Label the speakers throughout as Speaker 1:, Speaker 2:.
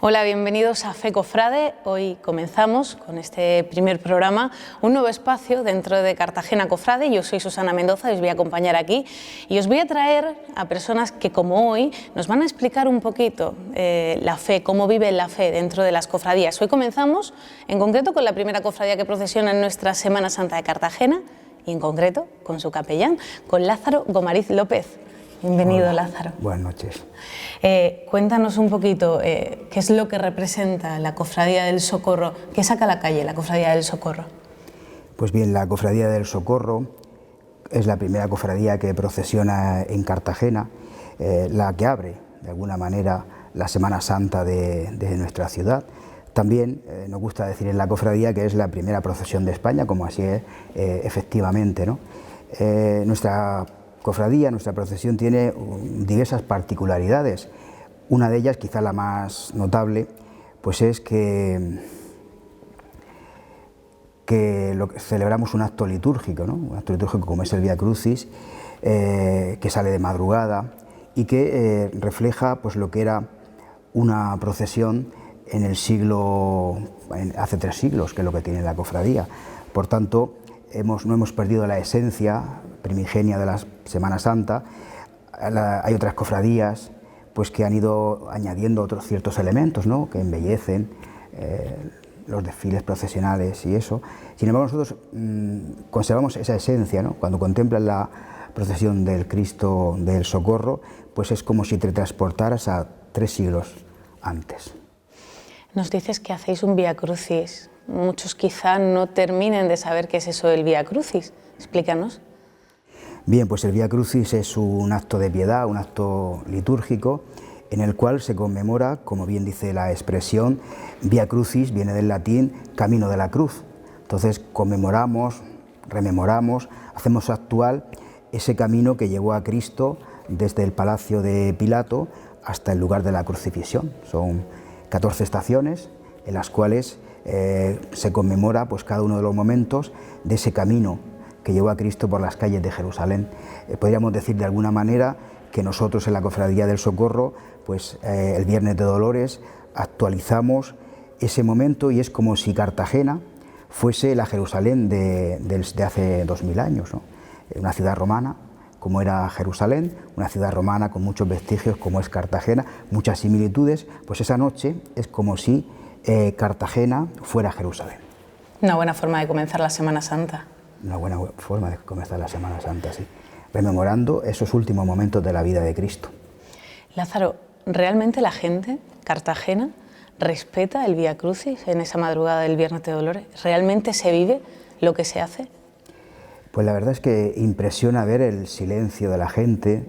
Speaker 1: Hola, bienvenidos a Fe Cofrade. Hoy comenzamos con este primer programa, un nuevo espacio dentro de Cartagena Cofrade. Yo soy Susana Mendoza y os voy a acompañar aquí y os voy a traer a personas que, como hoy, nos van a explicar un poquito la fe, cómo viven la fe dentro de las cofradías. Hoy comenzamos en concreto con la primera cofradía que procesiona en nuestra Semana Santa de Cartagena y en concreto con su capellán, con Lázaro Gomariz López. Bienvenido. Hola, Lázaro.
Speaker 2: Buenas noches.
Speaker 1: Cuéntanos un poquito qué es lo que representa la Cofradía del Socorro, qué saca a la calle la Cofradía del Socorro.
Speaker 2: Pues bien, la Cofradía del Socorro es la primera cofradía que procesiona en Cartagena, la que abre de alguna manera la Semana Santa de nuestra ciudad. También nos gusta decir en la cofradía que es la primera procesión de España, como así es efectivamente, ¿no? Nuestra cofradía, nuestra procesión tiene diversas particularidades. Una de ellas, quizá la más notable, pues es que celebramos un acto litúrgico, ¿no? Un acto litúrgico como es el Vía Crucis, que sale de madrugada y que refleja pues lo que era una procesión en el siglo, hace 3 siglos, que es lo que tiene la cofradía. Por tanto, no hemos perdido la esencia primigenia de la Semana Santa. Hay otras cofradías pues, que han ido añadiendo otros ciertos elementos, ¿no? Que embellecen los desfiles procesionales y eso. Sin embargo, nosotros conservamos esa esencia, ¿no? Cuando contemplas la procesión del Cristo del Socorro, pues es como si te transportaras a 3 siglos antes.
Speaker 1: Nos dices que hacéis un Vía Crucis. Muchos quizá no terminen de saber qué es eso del Vía Crucis. Explícanos.
Speaker 2: Bien, pues el Vía Crucis es un acto de piedad, un acto litúrgico, en el cual se conmemora, como bien dice la expresión, Vía Crucis viene del latín camino de la cruz. Entonces conmemoramos, rememoramos, hacemos actual ese camino que llevó a Cristo desde el palacio de Pilato hasta el lugar de la crucifixión. Son 14 estaciones en las cuales se conmemora pues, cada uno de los momentos de ese camino que llevó a Cristo por las calles de Jerusalén. Podríamos decir de alguna manera que nosotros en la Cofradía del Socorro, pues el Viernes de Dolores, actualizamos ese momento y es como si Cartagena fuese la Jerusalén de hace 2000 años, ¿no? Una ciudad romana, como era Jerusalén, una ciudad romana con muchos vestigios, como es Cartagena, muchas similitudes, pues esa noche es como si Cartagena fuera Jerusalén.
Speaker 1: Una buena forma de comenzar la Semana Santa.
Speaker 2: Una buena forma de comenzar la Semana Santa, sí, rememorando esos últimos momentos de la vida de Cristo.
Speaker 1: Lázaro, ¿realmente la gente, Cartagena, respeta el Vía Crucis en esa madrugada del Viernes de Dolores? ¿Realmente se vive lo que se hace?
Speaker 2: Pues la verdad es que impresiona ver el silencio de la gente,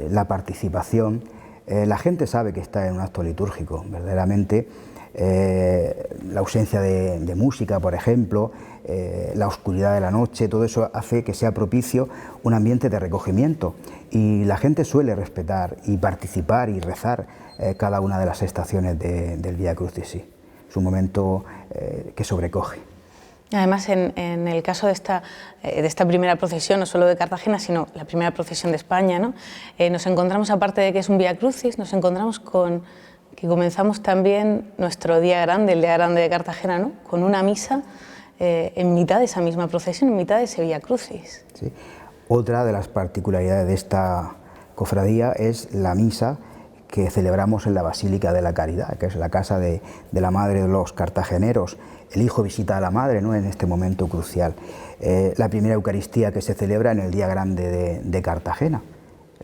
Speaker 2: la participación. La gente sabe que está en un acto litúrgico, verdaderamente. La ausencia de música, por ejemplo, la oscuridad de la noche, todo eso hace que sea propicio un ambiente de recogimiento y la gente suele respetar y participar y rezar cada una de las estaciones del Vía Crucis. Sí. Es un momento que sobrecoge.
Speaker 1: Además, en el caso de esta primera procesión, no solo de Cartagena, sino la primera procesión de España, ¿no? Nos encontramos, aparte de que es un Vía Crucis, nos encontramos con que comenzamos también nuestro Día Grande, el Día Grande de Cartagena, ¿no? Con una misa en mitad de esa misma procesión, en mitad de ese Vía Crucis.
Speaker 2: Sí. Otra de las particularidades de esta cofradía es la misa que celebramos en la Basílica de la Caridad, que es la casa de la Madre de los cartageneros. El hijo visita a la Madre, ¿no? En este momento crucial. La primera Eucaristía que se celebra en el Día Grande de Cartagena.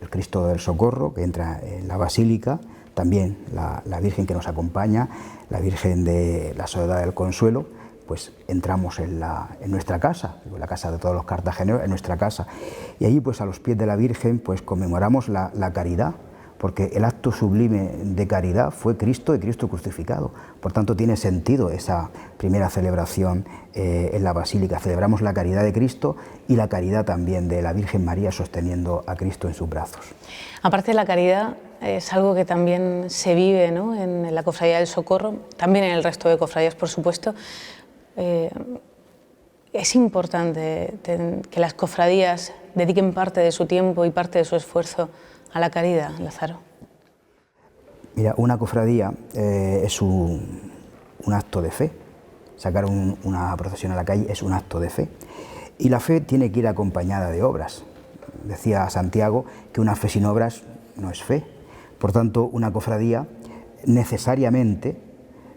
Speaker 2: El Cristo del Socorro, que entra en la Basílica, también la Virgen que nos acompaña, la Virgen de la Soledad del Consuelo, pues entramos en nuestra casa, la casa de todos los cartageneros, en nuestra casa. Y allí, pues a los pies de la Virgen, pues conmemoramos la caridad, porque el acto sublime de caridad fue Cristo y Cristo crucificado. Por tanto, tiene sentido esa primera celebración en la Basílica. Celebramos la caridad de Cristo y la caridad también de la Virgen María sosteniendo a Cristo en sus brazos.
Speaker 1: Aparte de la caridad, es algo que también se vive, ¿no? En la Cofradía del Socorro, también en el resto de cofradías, por supuesto. Es importante que las cofradías dediquen parte de su tiempo y parte de su esfuerzo a la caridad, Lázaro.
Speaker 2: Mira, una cofradía es un acto de fe. Sacar una procesión a la calle es un acto de fe. Y la fe tiene que ir acompañada de obras. Decía Santiago que una fe sin obras no es fe. Por tanto, una cofradía necesariamente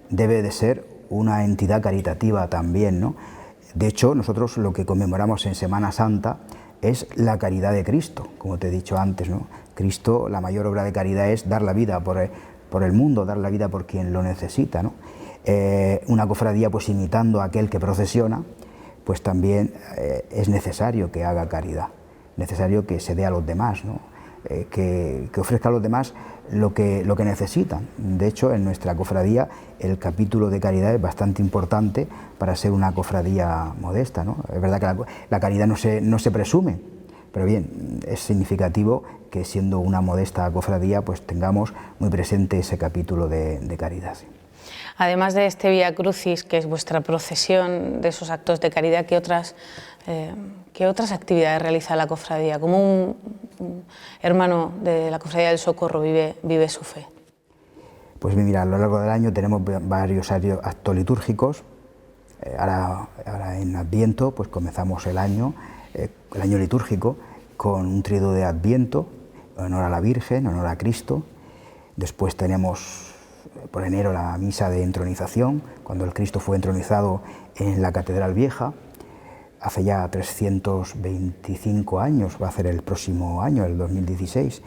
Speaker 2: debe de ser una entidad caritativa también, ¿no? De hecho, nosotros lo que conmemoramos en Semana Santa es la caridad de Cristo, como te he dicho antes, ¿no? Cristo, la mayor obra de caridad es dar la vida por el mundo, dar la vida por quien lo necesita, ¿no? Una cofradía, pues imitando a aquel que procesiona, pues también es necesario que haga caridad, necesario que se dé a los demás, ¿no? Que ofrezca a los demás lo que necesitan. De hecho, en nuestra cofradía el capítulo de caridad es bastante importante para ser una cofradía modesta, ¿no? Es verdad que la caridad no se presume, pero bien, es significativo que siendo una modesta cofradía pues tengamos muy presente ese capítulo de caridad. Sí.
Speaker 1: Además de este Vía Crucis, que es vuestra procesión de esos actos de caridad, ¿qué otras actividades realiza la cofradía? ¿Cómo un hermano de la Cofradía del Socorro vive su fe?
Speaker 2: Pues mira, a lo largo del año tenemos varios actos litúrgicos. Ahora en Adviento pues comenzamos el año litúrgico con un tríodo de Adviento, en honor a la Virgen, en honor a Cristo. Después tenemos por enero la misa de entronización, cuando el Cristo fue entronizado en la Catedral Vieja. Hace ya 325 años, va a ser el próximo año, el 2016.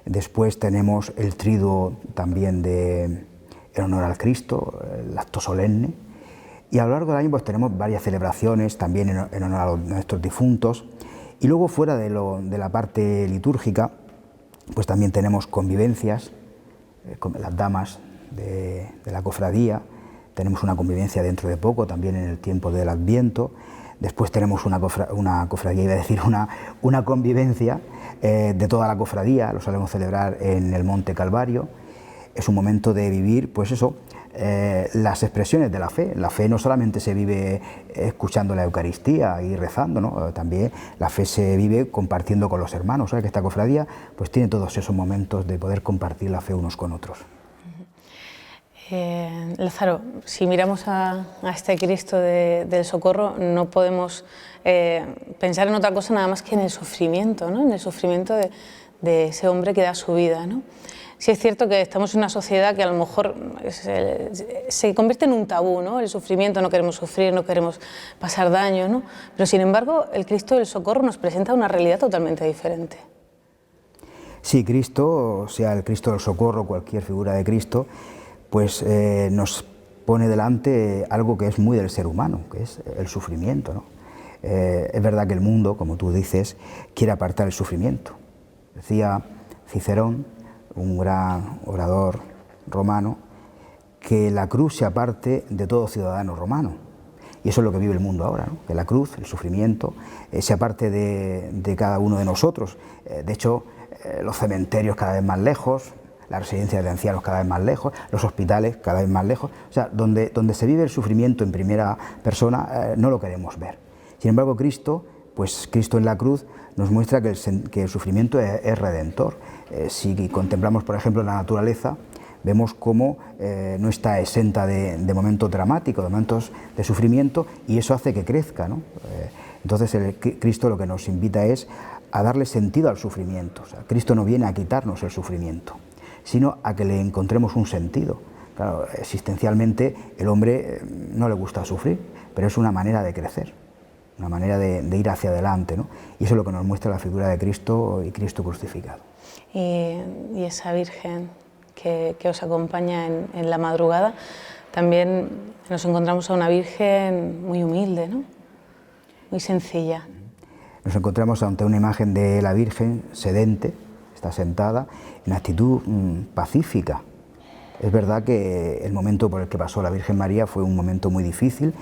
Speaker 2: Después tenemos el tríodo también en honor al Cristo, el acto solemne. Y a lo largo del año pues tenemos varias celebraciones también en honor a nuestros difuntos. Y luego fuera de la parte litúrgica, pues también tenemos convivencias con las damas de la cofradía. Tenemos una convivencia dentro de poco, también en el tiempo del Adviento. Después tenemos una cofradía, iba a decir una convivencia de toda la cofradía, lo solemos celebrar en el Monte Calvario. Es un momento de vivir, pues eso, las expresiones de la fe. La fe no solamente se vive escuchando la Eucaristía y rezando, ¿no? También la fe se vive compartiendo con los hermanos. ¿Sabes? Que esta cofradía pues tiene todos esos momentos de poder compartir la fe unos con otros.
Speaker 1: Lázaro, si miramos a este Cristo del Socorro, no podemos pensar en otra cosa nada más que en el sufrimiento, ¿no? En el sufrimiento de ese hombre que da su vida, ¿no? Sí es cierto que estamos en una sociedad que a lo mejor se convierte en un tabú, ¿no? El sufrimiento, no queremos sufrir, no queremos pasar daño, ¿no? Pero sin embargo, el Cristo del Socorro nos presenta una realidad totalmente diferente.
Speaker 2: Sí, Cristo, sea el Cristo del Socorro, cualquier figura de Cristo, pues nos pone delante algo que es muy del ser humano, que es el sufrimiento, ¿no? Es verdad que el mundo, como tú dices, quiere apartar el sufrimiento. Decía Cicerón, un gran orador romano, que la cruz se aparte de todo ciudadano romano. Y eso es lo que vive el mundo ahora, ¿no? Que la cruz, el sufrimiento, se aparte de cada uno de nosotros. De hecho, los cementerios cada vez más lejos, las residencias de ancianos cada vez más lejos, los hospitales cada vez más lejos. O sea, donde se vive el sufrimiento en primera persona, no lo queremos ver. Sin embargo, Cristo, pues Cristo en la cruz nos muestra que el sufrimiento es redentor. Si contemplamos, por ejemplo, la naturaleza, vemos cómo no está exenta de momentos dramáticos, de momentos de sufrimiento, y eso hace que crezca, ¿no? Entonces, Cristo lo que nos invita es a darle sentido al sufrimiento. O sea, Cristo no viene a quitarnos el sufrimiento, sino a que le encontremos un sentido. Claro, existencialmente el hombre no le gusta sufrir, pero es una manera de crecer, una manera de ir hacia adelante, ¿no? Y eso es lo que nos muestra la figura de Cristo y Cristo crucificado.
Speaker 1: Y esa Virgen que os acompaña en la madrugada, también nos encontramos a una Virgen muy humilde, ¿no? Muy sencilla.
Speaker 2: Nos encontramos ante una imagen de la Virgen sedente, está sentada en actitud pacífica. Es verdad que el momento por el que pasó la Virgen María fue un momento muy difícil,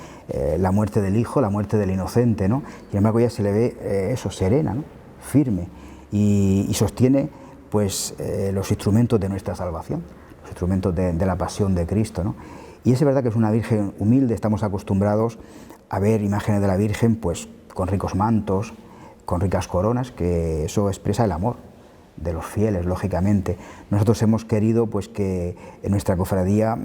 Speaker 2: la muerte del Hijo, la muerte del inocente, ¿no? Sin embargo, ella se le ve eso, serena, ¿no? Firme, y sostiene pues, los instrumentos de nuestra salvación, los instrumentos de la pasión de Cristo, ¿no? Y es verdad que es una Virgen humilde. Estamos acostumbrados a ver imágenes de la Virgen pues, con ricos mantos, con ricas coronas, que eso expresa el amor de los fieles, lógicamente. Nosotros hemos querido pues que en nuestra cofradía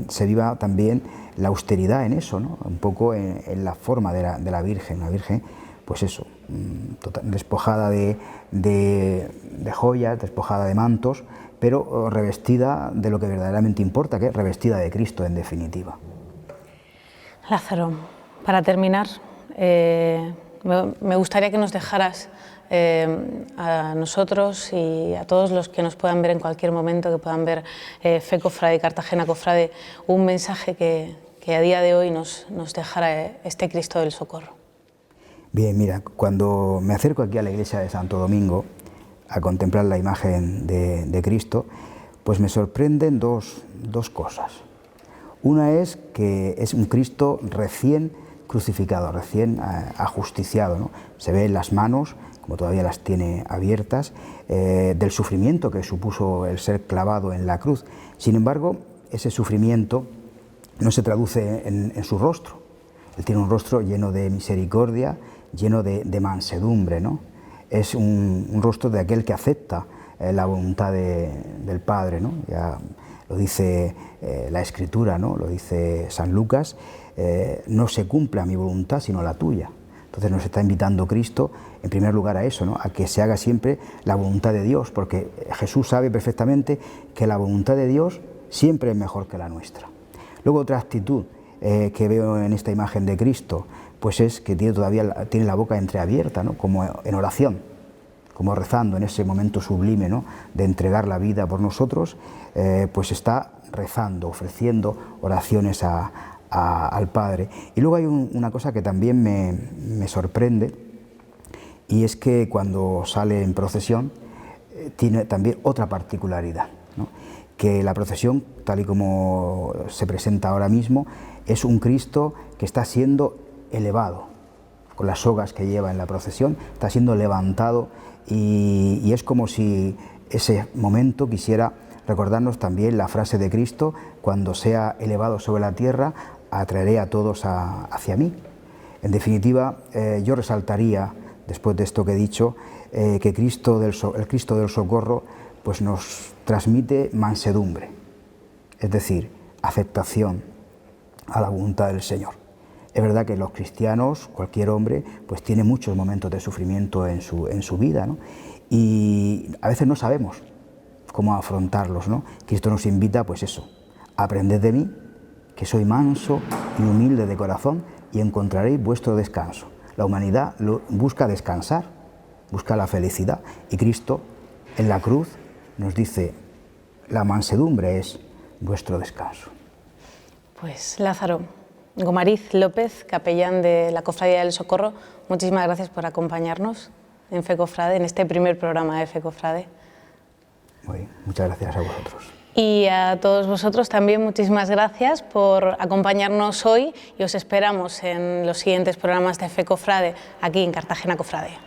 Speaker 2: se viva también la austeridad en eso, ¿no? Un poco en la forma de la Virgen. La Virgen, pues eso, despojada de joyas, despojada de mantos, pero revestida de lo que verdaderamente importa, que es revestida de Cristo, en definitiva.
Speaker 1: Lázaro, para terminar, me gustaría que nos dejaras a nosotros y a todos los que nos puedan ver en cualquier momento, que puedan ver Fe Cofrade y Cartagena Cofrade, un mensaje que a día de hoy nos dejara este Cristo del Socorro.
Speaker 2: Bien, mira, cuando me acerco aquí a la iglesia de Santo Domingo a contemplar la imagen de Cristo, pues me sorprenden dos cosas. Una es que es un Cristo recién crucificado, recién ajusticiado, ¿no? Se ve en las manos, como todavía las tiene abiertas, del sufrimiento que supuso el ser clavado en la cruz. Sin embargo, ese sufrimiento no se traduce en su rostro. Él tiene un rostro lleno de misericordia, lleno de mansedumbre, ¿no? Es un rostro de aquel que acepta la voluntad del Padre, ¿no? Ya lo dice la Escritura, ¿no? Lo dice San Lucas, no se cumpla mi voluntad sino la tuya. Entonces nos está invitando Cristo, en primer lugar, a eso, ¿no? A que se haga siempre la voluntad de Dios, porque Jesús sabe perfectamente que la voluntad de Dios siempre es mejor que la nuestra. Luego otra actitud que veo en esta imagen de Cristo, pues es que tiene la boca entreabierta, ¿no? Como en oración, como rezando en ese momento sublime, ¿no? De entregar la vida por nosotros, pues está rezando, ofreciendo oraciones al Padre. Y luego hay una cosa que también me sorprende, y es que cuando sale en procesión tiene también otra particularidad, ¿no? Que la procesión, tal y como se presenta ahora mismo, es un Cristo que está siendo elevado, con las sogas que lleva en la procesión, está siendo levantado, y es como si ese momento quisiera recordarnos también la frase de Cristo: cuando sea elevado sobre la tierra, atraeré a todos hacia mí. En definitiva, yo resaltaría, después de esto que he dicho, que el Cristo del Socorro pues nos transmite mansedumbre, es decir, aceptación a la voluntad del Señor. Es verdad que los cristianos, cualquier hombre, pues tiene muchos momentos de sufrimiento en su vida, ¿no? Y a veces no sabemos cómo afrontarlos, ¿no? Cristo nos invita, pues eso: aprended de mí, que soy manso y humilde de corazón, y encontraréis vuestro descanso. La humanidad busca descansar, busca la felicidad, y Cristo en la cruz nos dice: la mansedumbre es vuestro descanso.
Speaker 1: Pues Lázaro Gomariz López, capellán de la Cofradía del Socorro, muchísimas gracias por acompañarnos en Fe Cofrade, en este primer programa de Fe Cofrade.
Speaker 2: Muy bien, muchas gracias a vosotros.
Speaker 1: Y a todos vosotros también muchísimas gracias por acompañarnos hoy, y os esperamos en los siguientes programas de Fe Cofrade aquí en Cartagena Cofrade.